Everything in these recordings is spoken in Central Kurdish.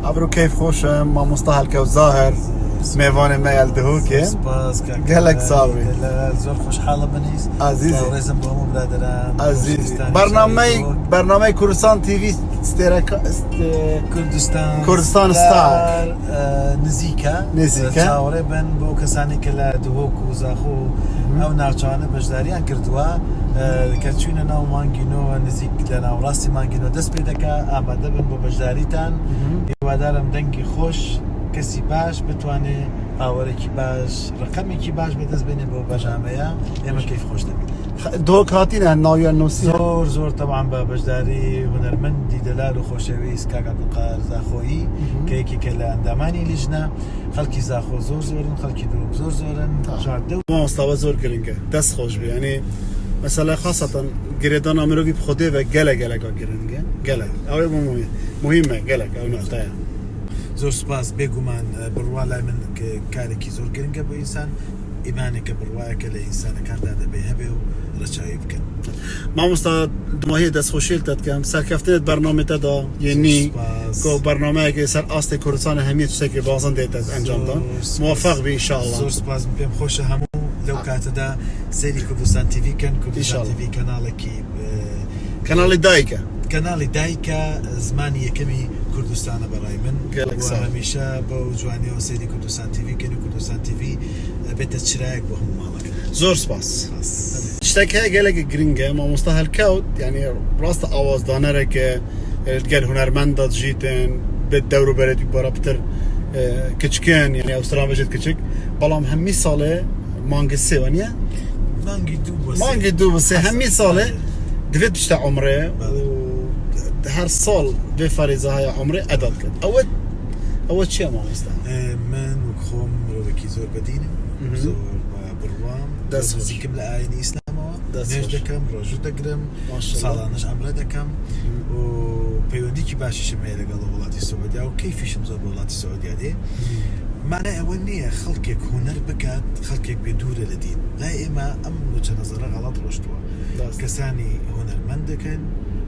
عبرو كيف خوش ما مستحل كو ظاهر ميوان ما يلدهوكي قالك صاوي زور خوش حالة بنيس عزيزي ورزم بهم بلادران عزيزي برنامج كردستان تي في كردستان ستار نزيكا تاوربن بو كساني كلا دهوك وزاخو او ناوچانه بجداريان كردوا كاتشونا ناو مانجينو نزيك لنا وراستي مانجينو دس بيدكا آماده بن بو بجداريتان هیوادارم دەنگی خۆش کەسی باش بتوانێ ئاوەرێکی باش ڕقەمێکی باش بەدەست بێنێ بۆ بەژامەیە ئێمە کەیف خۆش دەبێت دۆک هاتینە ناویان نووسی زۆر تەبعاً بە بەشداری هونەرمەندی دەلال و خۆشەویست کاک عەبدولقادر زاخۆیی کە یەکێکە لە ئەندامانی لیژنە خەڵکی زاخۆ زۆرن خەڵکی دۆک زۆرن مامۆستاوە زۆر گرنگە دەست خۆش بێ ینی مثلا خاصة گرێدانا مرۆڤی بخۆدێ بە گەلێکا گرنگە گەلێک ئەوەی مهمە گەلێک ئەو نقطەیە زۆر سوپاس بێگومان بڕوا لای من کارێکی زۆر گرنگە بۆ ئینسان ئیمانێکە بڕوایەکە لە ئینسانەکاندا دەبێ هەبێ و ڕەچاوی بکەن مامۆستا دماهی دەستخۆشیلتە دکەم سەرکەفتنت بەرنامەتەدا یعنی کۆ بەرنامەیەکی سەر ئاستی کوردستانە هەمیە شتێکی بازن دێتە ئەنجامدان موفق بی ئینشاءالله زۆر سوپاس پێم خۆشە هەموو لەو کاتەدا سەیری کوردستان تیڤی کەن کوردستان تیڤی کەناڵی دایکە کەناڵی دایکە زمانی یەکەمی کوردستانە بەڕای من هەمیشە بە جوانیەوە سەیری کوردستان تیڤی کەن و کوردستان تیڤی بێتە چرایەک بۆ هەموو ماڵەکە زۆر سپاس شتێک هەیە گەلێکی گرنگە مامۆستا هەلکەوت یعنی ڕاستە ئاوازدانەرێکە گەل هونەرمەندە دژیتن بێت دەوروبەرێتی بۆرە پتر کچکن یعنی ئەوستران بێژێت کچک بەڵام هەمی ساڵێ مانگی سێ وانە مانگی دوو بە سێ هەمی ساڵێ دەبێت بشتە عمرێ هەر ساڵ دوێ فەریزەهای عمرێ ئەدات کرد ئەوە چییە مامۆستا من خۆم مرۆڤێکی زۆر بەدینم زۆر بڕوام دەستخۆزیکم لە ئاینی ئیسلامەوە نوێژ دەکەم ڕۆژوو دەگرم ساڵانەش عەمرە دەکەم و پەیوەندیکی باشیشم هەیە لەگەڵ وڵاتی سعودیا و کەیفیشم زۆر بە وڵاتی سعودیا دێ معنای ئەوە نییە خەڵکێک هونەر بکات خەڵکێک بێدورە لە دین لای ئێمە ئەم نوچە نەزەرە غەڵەت ڕۆشتووە کەسانی هونەرمەند دەکەن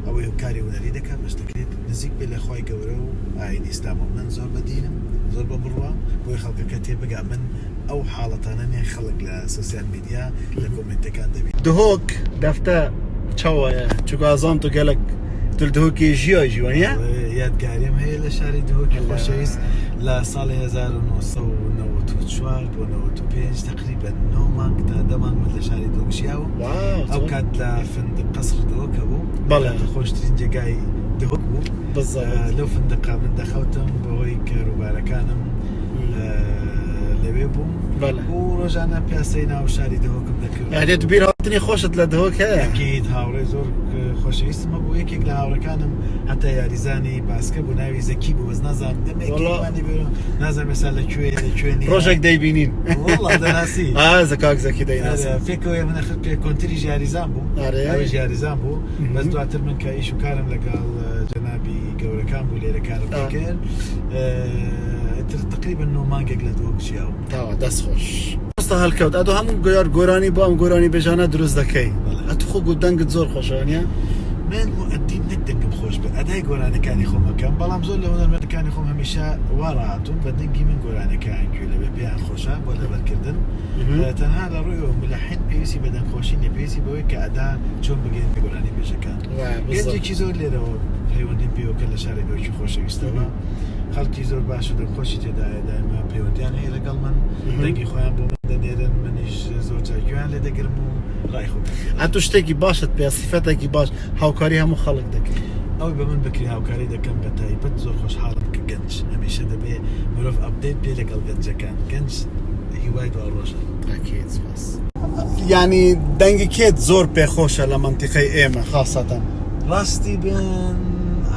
ئەوەی کاری هونەری دەکات بەش دەکرێت نزیک بێ لە خوای گەورە و ئاینی ئیسلامە من زۆر بەدینم زۆر بە بڕوام بۆی خەڵکەکە تێبگا من ئەو حاڵەتانە نیە خەڵک لە سۆسیال میدیا لە کۆمنتەکان دەبێت دهۆک دەفتە چاوایە چووکە ئازام تو گەلک دهۆکی ژیای جوانە یادگاریم هەیە لە شاری دهۆکی خۆشەویست لە ساڵی 1994 بۆ 95 تقریبەن 9 مانگ تا 10 مانگ لە شاری دۆکشیاوە ئەو کات لە فندق قەسر دهۆکە بوو خۆشترین جێگای دهۆک بوو لەو فندقا من دەخەوتم بەهۆی کە ڕووبارەکانم لەوێ بووم و ڕۆژانە پیاسەی ناو شاری دهۆکم دەکرد یعنی بیر هاتنی خۆشت لە دهۆک هەیە ئەکید هاوڕێ زۆر خۆشەویستمە بوو یەکێک لە هاوڕەکانم هەتا یاریزانی باسکە بوو ناوی زەکی بوو بەس نازانم نازانم ئێستا لەکوێنی ڕۆژێک دەیبینین وەڵڵا دەناسی زەکاک زەکی دەیناسی فێکەوەی منە خرت پێ کۆنتریش یاریزان بوو ئەویش یاریزان بوو بەس دواتر من کە ئیش و کارم لەگەڵ جەنابی گەورەکان بوو لێرە کارم دەکرد تقریبا 9 مانگێک لە دۆکشیاوە تاوە دەست خۆش ڕاستە هەلکەوت ئەدۆ هەموو گۆیار گۆرانی بۆ ئەم گۆرانی بێژانە دروست دەکەی ئەتو خۆ دەنگت زۆر خۆشەوە من مؤدیم نەکدەنگم خۆش بێت ئەدای گۆرانەکانی خۆمەکەم بەڵام زۆر لە هونەرمەندەکانی خۆم هەمیشە وا ڕاهاتوون بە دەنگی من گۆرانەکان گوێ لەبێ پێیان خۆشە بۆ لەبەرکردن تەنها لە ڕوویەوە ملەحین پێویستی بە دەنگخۆشی نیە پێویستی بەوەی کە ئەدا چۆن بگەین بە گۆرانی بێژەکان گەنجێکی زۆر لێرەوە پەیوەندیم پێوەکە لە شاری دۆکی خۆشەویستەوە خەڵکی زۆر باش و دڵخۆشی تێدایە دائما پەیوەندیان هەیە لەگەڵ من دەنگی خۆیان بۆ من دەنێرن منیش زۆر جاگویان لێ دەگرم و ڕای خۆم ئەتو شتێکی باشت پێ سیفەتێکی باش هاوکاری هەموو خەڵک دەکەی ئەوەی بە من بکری هاوکاری دەکەم بە تایبەت زۆر خۆشحاڵم کە گەنج هەمیشە دەبێ مرۆڤ ئەپدێت پێ لەگەڵ گەنجەکان گەنج هیوای دواڕۆژە یعنی دەنگی کێت زۆر پێخۆشە لە منتیقەی ئێمە خاصەتەن ڕاستی بێن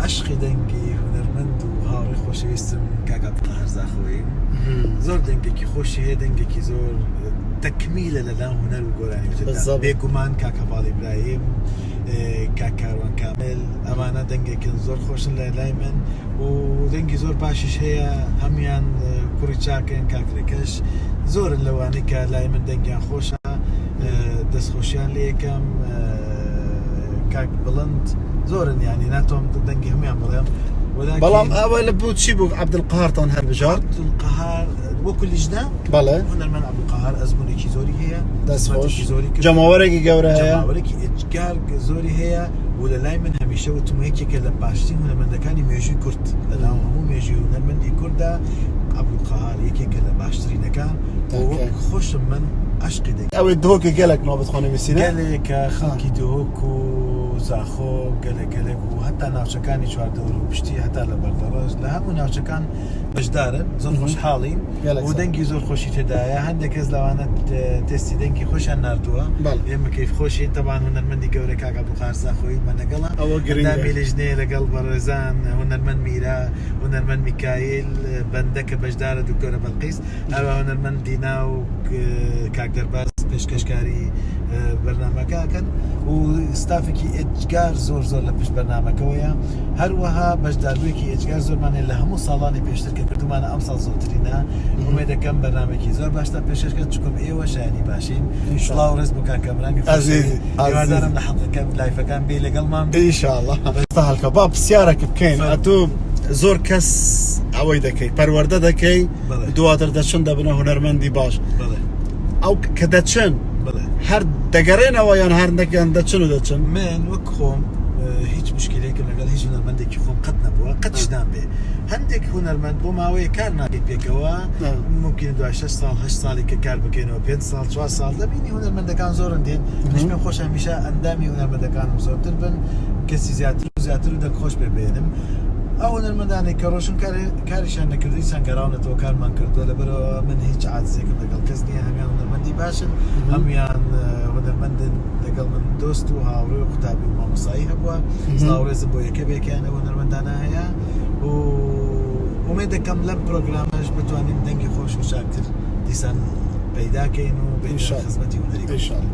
عەشقی دەنگی هونەرمەند و هاوڕێی خۆشەویستم کاک عەبدولقادر زاخۆیی زۆر دەنگێکی خۆشی هەیە دەنگێکی زۆر تەکمیلە لەلام هونەر و گۆرانی بێگومان کاک هەڤاڵ ئیبراهیم کاک کاروان کامل ئەمانە دەنگێکن زۆر خۆشن لە لای من و دەنگی زۆر باشیش هەیە هەمیان کوڕی چاکن کاکرێکەش زۆرن لەوانەی کە لای من دەنگیان خۆشە دەستخۆشیان لێ یەکەم کاک بڵند زۆرن یعنی ناتۆم دەنگی هەمویان بڵێم بەڵام ئەوە لە بوو چی بوو عەبدولقەهارتان هەڵبژار؟ عەبدولقەهار وەکو لیژنە بەڵێ هونەرمەند عەبدولقەهار ئەزموونێکی زۆری هەیە، دەستخۆش زۆری جەماوەرێکی گەورە هەیە، جەماوەرێکی ئێجگار زۆری هەیە و لە لای من هەمیشە وتم یەکێکە لە باشترین هونەرمەندەکانی مێژووی کورد لەناو هەموو مێژووی هونەرمەندی کورددا عەبدولقەهار یەکێکە لە باشترینەکان خۆشم من عشقی دەکەم. ئەوەی دهۆکە گەلێک ناو بتخوانێویستینە گەلێکە خەڵکی دهۆک و زاخۆ گەلێک و هەتا ناوچەکانی چواردەوەر و پشتی هەتا لە بەردەڕۆژ لە هەموو ناوچەکان بەشدارن، زۆر خۆشحاڵین و دەنگی زۆر خۆشی تێدایە. هەندێک کەس لەوانە تێستی دەنگی خۆشیان نردووە، ئێمە کەیف خۆشین تەبان هونەرمەندی گەورە کاک عەبدولقەهار زاخۆیی مە لەگەڵە ئەندامی لیژنەیە لەگەڵ بەڕێزان هونەرمەند میرا، هونەرمەند میکایل بەندە کە بەشدارە دکتۆرە بەلقیس، هەروە هونەرمەند دینا و کاک دەرباز پێشکەشکاری بەرنامەکەکەن و ستافێکی ئێجگار زۆر لە پشت بەرنامەکەوەیە. هەروەها بەشداربوویەکی ئێجگار زۆرمانێ لە هەموو ساڵانی پێشتر کە کردومانە ئەم ساڵ زۆرترینە. ومێ دەکەم بەرنامێکی زۆر باشتر پێشکەشکە چکم ئێوە شایانی باشین. سڵاو ڕێز بۆ کاک کامرانی هیوادارم لە حەڵقەکە لایفەکان بێ لەگەڵمان ئینشاءڵڵا. بەستا هەڵکە با پرسیارێک بکەین ئەتۆ زۆر کەس ئەوەی دەکەی پەروەردە دەکەی دواتر دەچن دەبنە هونەرمەندی باش ئەو کە دەچن هەر دەگەڕێنەوە یان هەردەکەیان دەچن و دەچن. من وەک خۆم هیچ مشکلێکم لەگەڵ هیچ هونەرمەندێکی خۆم قەت نەبووە، قەتشدان بێ. هەندێک هونەرمەند بۆ ماوەیە کار ناکەیت پێکەوە، ممکن دوای 6 ساڵ 8 ساڵی کە کار بکەینەوە 5 ساڵ 4 ساڵ دەبینی هونەرمەندەکان زۆرن دێن. پێم خۆش هەمیشە ئەندامی هونەرمەندەکانم زۆرتر بن، کەسی زیاتر و زیاتر و دەخۆش ببێنم. ئەو هونەرمەندانێک کە ڕۆشن کاریشان نەکردی چەند گەڕاونەتەوە کارمان کردووە لەبەرەوە من هیچ عاجزێکم لەگەڵ کەس نییە، هەمیان هونەرمەندی باشن، هەمویان هونەرمەندن لەگەڵ من دۆست و هاوڕێ و قوتابی و مامۆسایی هەبووە. سڵاوڕێزم بۆ یەکێکیان ئەو هونەرمەندانە هەیە و ئومێد دەکەم لەم پرۆگرامەش بتوانین دەنگی خۆش و چاکتر دیسان پەیداکەین و بین خزمەتی هونەری.